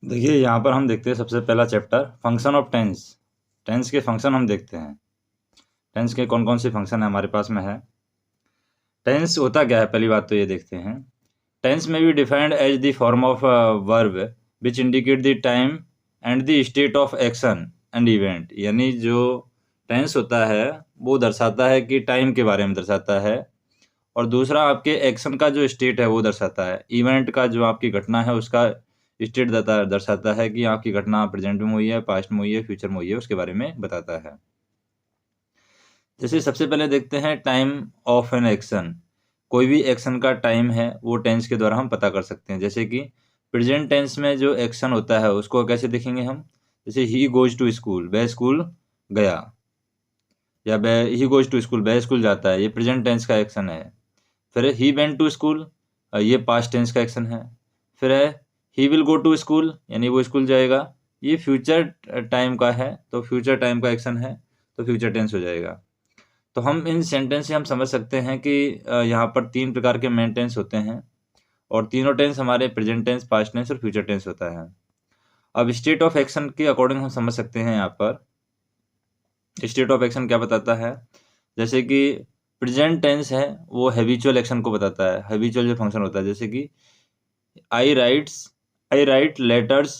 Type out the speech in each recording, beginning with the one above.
देखिए यहाँ पर हम देखते हैं सबसे पहला chapter function of tense. Tense के फंक्शन हम देखते हैं। टेंस के कौन कौन से फंक्शन है हमारे पास में है। टेंस होता क्या है, पहली बात तो ये देखते हैं। टेंस में be defined as the form of verb which indicate the time and the state of action and event. यानी जो टेंस होता है वो दर्शाता है कि टाइम के बारे में दर्शाता है, और दूसरा आपके एक्शन का जो स्टेट है वो दर्शाता है। इवेंट का जो आपकी घटना है उसका स्टेट दर्शाता है कि आपकी घटना प्रेजेंट में हुई है, पास्ट में हुई है, फ्यूचर में हुई है, उसके बारे में बताता है। जैसे सबसे पहले देखते हैं टाइम ऑफ एन एक्शन। कोई भी एक्शन का टाइम है वो टेंस के द्वारा हम पता कर सकते हैं। जैसे कि प्रेजेंट टेंस में जो एक्शन होता है उसको कैसे देखेंगे हम। जैसे ही गोज टू स्कूल, वह स्कूल गया, या वह ही गोज टू स्कूल, वह स्कूल जाता है, ये प्रेजेंट टेंस का एक्शन है। फिर ही वेंट टू स्कूल, ये पास्ट टेंस का एक्शन है। फिर है he will go to school, यानी वो स्कूल जाएगा, ये फ्यूचर टाइम का है, तो फ्यूचर टाइम का एक्शन है, तो फ्यूचर टेंस हो जाएगा। तो हम इन सेंटेंस से हम समझ सकते हैं कि यहाँ पर 3 प्रकार के मेन टेंस होते हैं, और तीनों टेंस हमारे प्रेजेंट टेंस, पास्ट टेंस और फ्यूचर टेंस होता है। अब स्टेट ऑफ एक्शन के अकॉर्डिंग हम समझ सकते हैं। यहाँ पर स्टेट ऑफ एक्शन क्या बताता है, जैसे कि प्रेजेंट टेंस है वो हैबिचुअल एक्शन को बताता है, हैबिचुअल जो फंक्शन होता है। जैसे कि आई राइट लेटर्स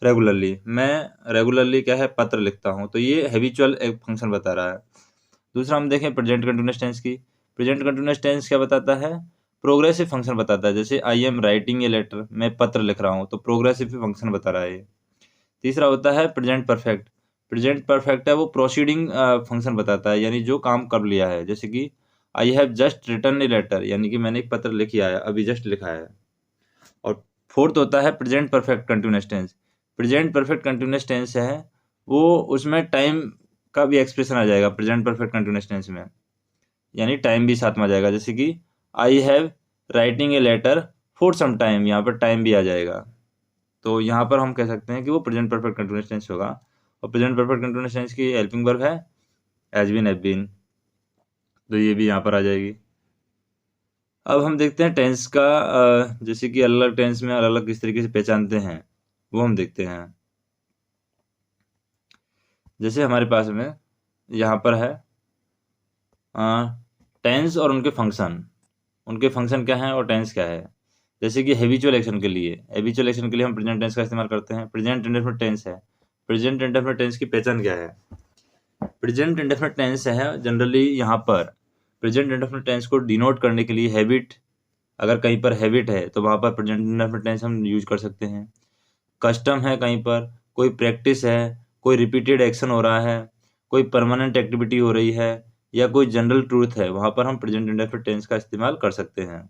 रेगुलरली, मैं रेगुलरली क्या है, पत्र लिखता हूँ, तो ये हैबिचुअल एक फंक्शन बता रहा है। दूसरा हम देखें प्रेजेंट कंटिन्यूअस टेंस की। प्रेजेंट कंटिन्यूअस टेंस क्या बताता है, प्रोग्रेसिव फंक्शन बताता है। जैसे I am writing a letter, मैं पत्र लिख रहा हूँ, तो प्रोग्रेसिव फंक्शन बता रहा है ये। तीसरा होता है प्रेजेंट परफेक्ट। प्रेजेंट परफेक्ट है वो प्रोसीडिंग फंक्शन बताता है, यानी जो काम कर लिया है। जैसे कि I have just written a letter, यानी कि मैंने एक पत्र लिख आया, अभी जस्ट लिखा है। और फोर्थ होता है present perfect continuous tense. Present perfect continuous tense है वो, उसमें टाइम का भी एक्सप्रेशन आ जाएगा प्रेजेंट परफेक्ट कंटिन्यूअस टेंस में, यानी टाइम भी साथ में आ जाएगा। जैसे कि I have writing a letter for some time, यहाँ पर टाइम भी आ जाएगा। तो यहाँ पर हम कह सकते हैं कि वो प्रेजेंट परफेक्ट कंटिन्यूअस टेंस होगा। और प्रेजेंट परफेक्ट कंटिन्यूअस टेंस की हेल्पिंग वर्ब है हैज बीन, हैव बीन, तो ये भी यहाँ पर आ जाएगी। अब हम देखते हैं टेंस का जैसे कि अलग अलग टेंस में अलग अलग किस तरीके से पहचानते हैं वो हम देखते हैं। जैसे हमारे पास में यहाँ पर है टेंस और उनके फंक्शन क्या हैं और टेंस क्या है। जैसे कि हैबिचुअल एक्शन के लिए हम प्रेजेंट टेंस का इस्तेमाल करते हैं। प्रेजेंट इंडेफिनिट टेंस है, प्रेजेंट इंडेफिनिट टेंस की पहचान क्या है। प्रेजेंट इंडेफिनिट टेंस है जनरली यहाँ पर प्रेजेंट इंडेफिनिट टेंस को डिनोट करने के लिए हैबिट, अगर कहीं पर हैबिट है तो वहाँ पर प्रेजेंट इंडेफिनिट टेंस हम यूज कर सकते हैं। कस्टम है, कहीं पर कोई प्रैक्टिस है, कोई रिपीटेड एक्शन हो रहा है, कोई परमानेंट एक्टिविटी हो रही है, या कोई जनरल ट्रूथ है, वहाँ पर हम प्रेजेंट इंडेफिनिट टेंस का इस्तेमाल कर सकते हैं।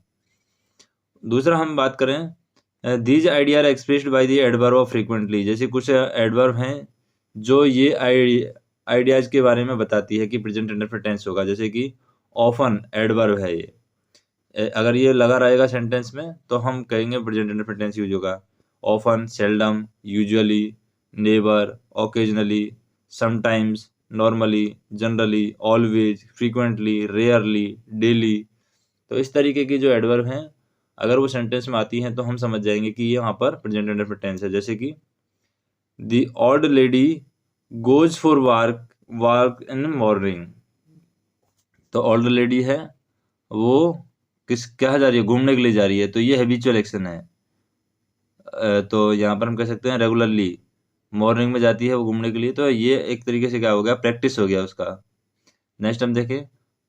दूसरा हम बात करें these idea are expressed by the adverb of frequently. जैसे कुछ एडवर्ब हैं जो ये आइडियाज के बारे में बताती है कि प्रेजेंट इंडेफिनिट टेंस होगा। जैसे कि ऑफन एडवर्ब है ये, अगर ये लगा रहेगा सेंटेंस में तो हम कहेंगे प्रेजेंट इंडेफिनिट टेंस यूज होगा। Often, seldom, usually, never, occasionally, sometimes, normally, generally, always, frequently, rarely, daily. तो इस तरीके की जो एडवर्ब हैं अगर वो सेंटेंस में आती हैं तो हम समझ जाएंगे कि ये यहाँ पर प्रेजेंट इंडेफिनिट टेंस है। जैसे कि the old lady goes for work in morning, तो ओल्ड लेडी है वो क्या जा रही है, घूमने के लिए जा रही है, तो ये हैबिचुअल एक्शन है। तो यहाँ पर हम कह सकते हैं रेगुलरली मॉर्निंग में जाती है वो घूमने के लिए, तो ये एक तरीके से क्या हो गया, प्रैक्टिस हो गया उसका। नेक्स्ट हम देखें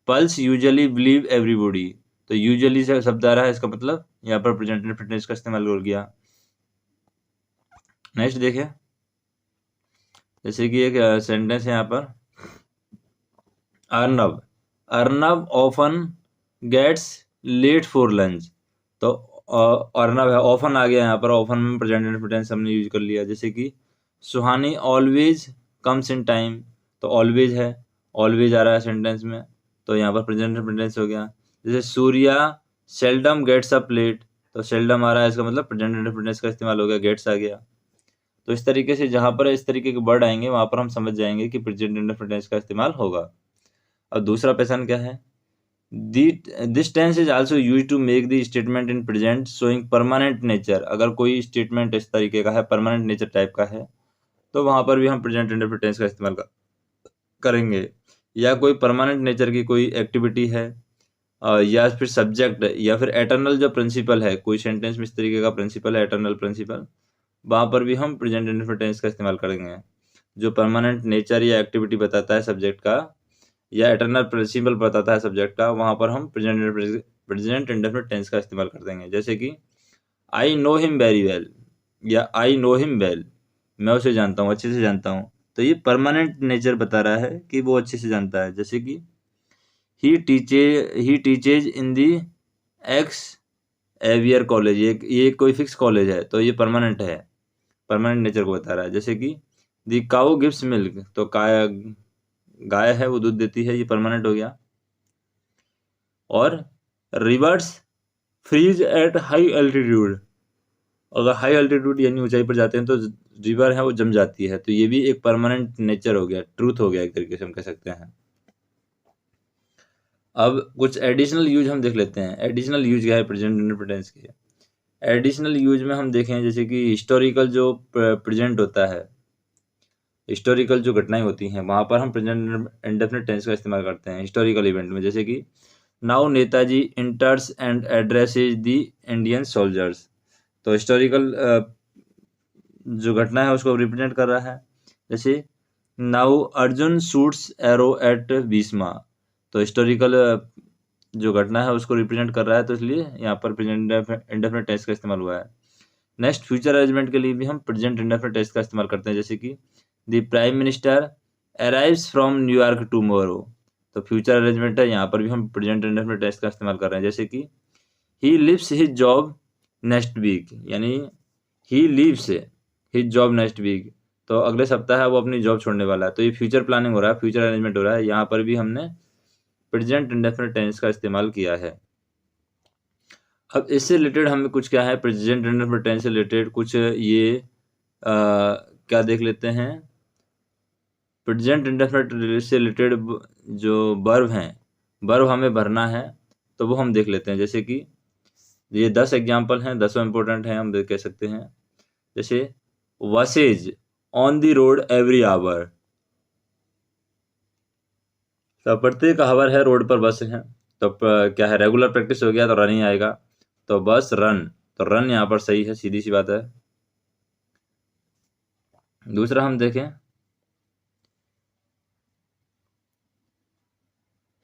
पल्स यूजुअली बिलीव एवरीबॉडी, तो यूजुअली से शब्द आ रहा है, इसका मतलब यहाँ पर प्रेजेंट इंडेफिनिट टेंस का इस्तेमाल हो गया। नेक्स्ट देखें जैसे कि एक सेंटेंस है यहाँ पर Arnab Arnab often gets late for lunch, तो अर्नब है, ऑफन आ गया यहाँ पर, ऑफन में प्रेजेंट इंडेफिनिट टेंस हमने यूज कर लिया। जैसे कि सुहानी ऑलवेज कम्स इन टाइम, तो ऑलवेज है, ऑलवेज आ रहा है सेंटेंस में, तो यहाँ पर प्रेजेंट इंडेफिनिट टेंस हो गया। जैसे Surya seldom gets up late, तो सेल्डम आ रहा है, इसका मतलब प्रेजेंट इंडेफिनिट टेंस का इस्तेमाल हो गया, गेट्स आ गया। तो इस तरीके से जहाँ पर इस तरीके के वर्ड आएंगे वहाँ पर हम समझ जाएंगे कि प्रेजेंट इंडेफिनिट टेंस का इस्तेमाल होगा। अब दूसरा पैटर्न क्या है, this tense is also use to make the statement in present showing permanent nature. अगर कोई स्टेटमेंट इस तरीके का है, परमानेंट नेचर टाइप का है, तो वहां पर भी हम प्रेजेंट इंडेफिनिट टेंस का इस्तेमाल करेंगे। या कोई परमानेंट नेचर की कोई एक्टिविटी है, या फिर सब्जेक्ट, या फिर एटर्नल जो प्रिंसिपल है, कोई सेंटेंस में इस तरीके का प्रिंसिपल है, एटर्नल प्रिंसिपल, वहां पर भी हम प्रेजेंट इंडेफिनिट टेंस का इस्तेमाल करेंगे। जो परमानेंट नेचर या एक्टिविटी बताता है सब्जेक्ट का, या एटर्नल प्रिंसिपल बताता है सब्जेक्ट का, वहां पर हम प्रेजेंट इंडेफिनिट टेंस का इस्तेमाल कर देंगे। जैसे कि I know him very well, या आई नो हिम वेल, मैं उसे जानता हूँ, अच्छे से जानता हूँ। तो ये परमानेंट नेचर बता रहा है कि वो अच्छे से जानता है। जैसे कि ही टीचेज इन दी एक्स एवियर कॉलेज, ये कोई फिक्स कॉलेज है, तो ये परमानेंट है, परमानेंट नेचर को बता रहा है। जैसे कि दी काउ गिव्स मिल्क, तो गाय है वो दूध देती है, ये परमानेंट हो गया। और rivers freeze at high altitude, अगर हाई एल्टीट्यूड यानी ऊंचाई पर जाते हैं तो रिवर है वो जम जाती है, तो ये भी एक परमानेंट नेचर हो गया, ट्रूथ हो गया, एक तरीके से हम कह सकते हैं। अब कुछ एडिशनल यूज हम देख लेते हैं। एडिशनल यूज क्या है प्रेजेंट इंडेफिनिट टेंस के? एडिशनल यूज में हम देखें जैसे कि हिस्टोरिकल जो प्रेजेंट होता है, हिस्टोरिकल जो घटनाएं होती हैं, वहां पर हम प्रेजेंट इंडेफिनिट टेंस का इस्तेमाल करते हैं हिस्टोरिकल इवेंट में। जैसे कि now Netaji enters and addresses the Indian soldiers, तो हिस्टोरिकल जो घटना है उसको रिप्रेजेंट कर रहा है। जैसे now Arjun shoots arrow at Bhishma, तो हिस्टोरिकल जो घटना है उसको रिप्रेजेंट कर रहा है, तो इसलिए यहाँ पर प्रेजेंट इंडेफिनिट टेंस का इस्तेमाल हुआ है। नेक्स्ट फ्यूचर अरेंजमेंट के लिए भी हम प्रेजेंट इंडेफिनिट टेंस का इस्तेमाल करते हैं। जैसे कि the prime minister arrives from New York tomorrow, तो फ्यूचर अरेंजमेंट है, यहाँ पर भी हम प्रेजेंट इंडेफिनिट टेंस का इस्तेमाल कर रहे हैं। जैसे कि he lives his job next week, यानी he leaves his job next week, तो अगले सप्ताह है वो अपनी जॉब छोड़ने वाला है, तो ये फ्यूचर प्लानिंग हो रहा है, फ्यूचर अरेंजमेंट हो रहा है। यहाँ पर भी हमने प्रेजेंट इंडेफिनिट टेंस का इस्तेमाल किया है। अब इससे रिलेटेड हमें कुछ क्या है, प्रेजेंट इंडेफिनिट टेंस से रिलेटेड कुछ ये क्या देख लेते हैं। प्रेजेंट इंडेफिनिट से रिलेटेड जो वर्ब हैं, वर्ब हमें भरना है, तो वो हम देख लेते हैं। जैसे कि ये 10 एग्जाम्पल हैं, 10 इंपॉर्टेंट हैं, हम कह सकते हैं। जैसे buses on the road every hour, तो प्रत्येक आवर है रोड पर बस है, तो क्या है, रेगुलर प्रैक्टिस हो गया तो रन ही आएगा, तो बस रन, तो रन यहाँ पर सही है, सीधी सी बात है। दूसरा हम देखें,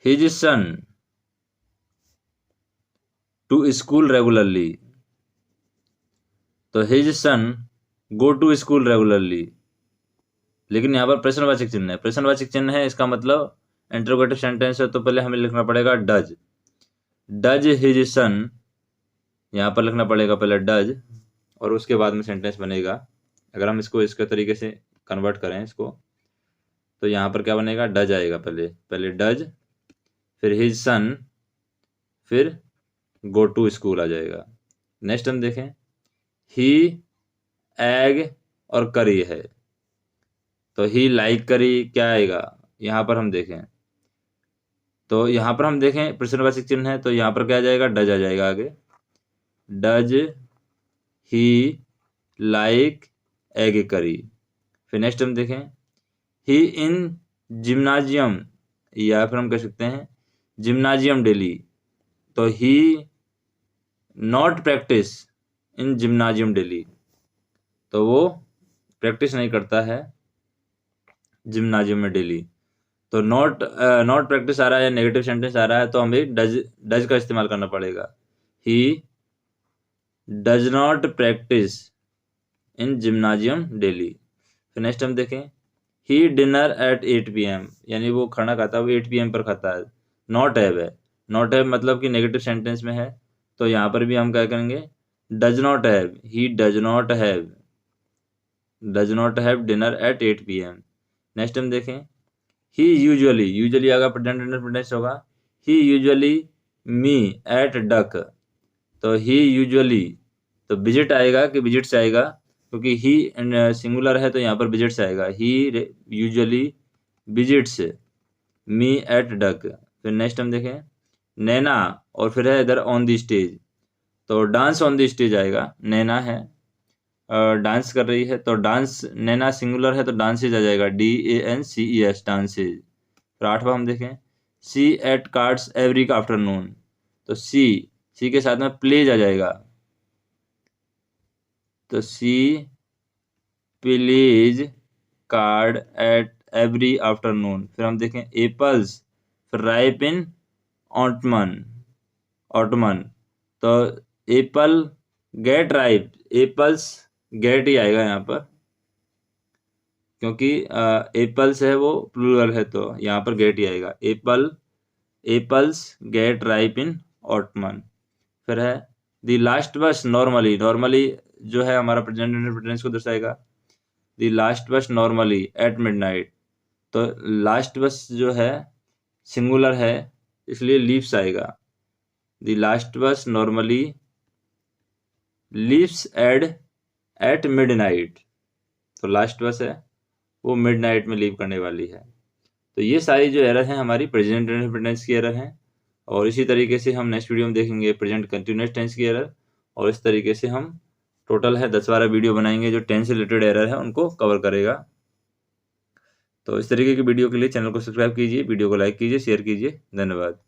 his son to school regularly, तो his son go to school regularly, लेकिन यहाँ पर प्रश्नवाचक चिन्ह है, प्रश्नवाचक चिन्ह है, इसका मतलब इंटरोगेटिव सेंटेंस है, तो पहले हमें लिखना पड़ेगा डज, डज हिज सन, यहाँ पर लिखना पड़ेगा पहले डज, और उसके बाद में सेंटेंस बनेगा। अगर हम इसको इसके तरीके से कन्वर्ट करें इसको, तो यहाँ पर क्या बनेगा, डज आएगा, पहले डज, फिर हिज सन, फिर गो टू स्कूल आ जाएगा। नेक्स्ट हम देखें, ही एग और करी है, तो ही लाइक करी क्या आएगा, यहाँ पर हम देखें, तो यहाँ पर हम देखें प्रश्नवाचक चिन्ह है, तो यहाँ पर क्या आ जाएगा, डज आ जाएगा आगे, does he like egg curry. फिर नेक्स्ट हम देखें, ही इन जिम्नाजियम, या फिर हम कह सकते हैं जिम्नाजियम डेली, तो he not practice in gymnasium daily, तो वो प्रैक्टिस नहीं करता है जिम्नाजियम में डेली। तो नॉट प्रैक्टिस आ रहा है, नेगेटिव सेंटेंस आ रहा है, तो हमें डज का इस्तेमाल करना पड़ेगा, he does not practice in gymnasium daily. फिर नेक्स्ट हम देखें, ही डिनर एट 8 PM, यानी वो खाना खाता है वो 8 PM पर खाता है, नॉट हैव है, नॉट हैव मतलब कि नेगेटिव सेंटेंस में है, तो यहाँ पर भी हम क्या करेंगे, does not have, he does not have dinner eight 8 PM। Next हम देखें, ही यूजुअली अगर प्रेजेंट इंडेफिनिट होगा, ही यूजुअली मी एट डक, तो ही यूजुअली, तो विजिट आएगा कि विजिट्स आएगा, क्योंकि ही सिंगुलर है तो यहाँ पर विजिट्स आएगा, he usually visits me at duck. फिर नेक्स्ट हम देखें, नैना और फिर है इधर ऑन दी स्टेज, तो डांस ऑन दी स्टेज आएगा। नैना है डांस कर रही है, तो डांस नैना सिंगुलर है तो डांसेज आ जाएगा, DANCES डांसेज। फिर 8वां हम देखें, C at cards every afternoon, तो सी के साथ में प्लेज आ जाएगा, तो C plays card at every afternoon. फिर हम देखें एप्पल्स, फिर राइप इन ऑटमन, ऑटमन, तो apple get ripe, apples get ही आएगा यहाँ पर, क्योंकि एप्पल्स है वो प्लूरल है, तो यहाँ पर गेट ही आएगा। Apples gate ripe in ottoman. फिर है द लास्ट बस नॉर्मली, नॉर्मली जो है हमारा प्रेजेंट इंडेफिनिट टेंस को दर्शाएगा। द लास्ट बस नॉर्मली एट मिडनाइट, तो लास्ट बस जो है सिंगुलर है इसलिए लीव्स आएगा। द लास्ट बस नॉर्मली लीव्स एट मिडनाइट, तो लास्ट बस है वो मिडनाइट में लीव करने वाली है। तो ये सारी जो एरर हैं हमारी प्रेजेंट इंडेफिनिट टेंस की एरर हैं, और इसी तरीके से हम नेक्स्ट वीडियो में देखेंगे प्रेजेंट कंटिन्यूअस टेंस की एरर, और इस तरीके से हम टोटल है 10-12 वीडियो बनाएंगे जो टेंस से रिलेटेड एरर है उनको कवर करेगा। तो इस तरीके की वीडियो के लिए चैनल को सब्सक्राइब कीजिए, वीडियो को लाइक कीजिए, शेयर कीजिए। धन्यवाद।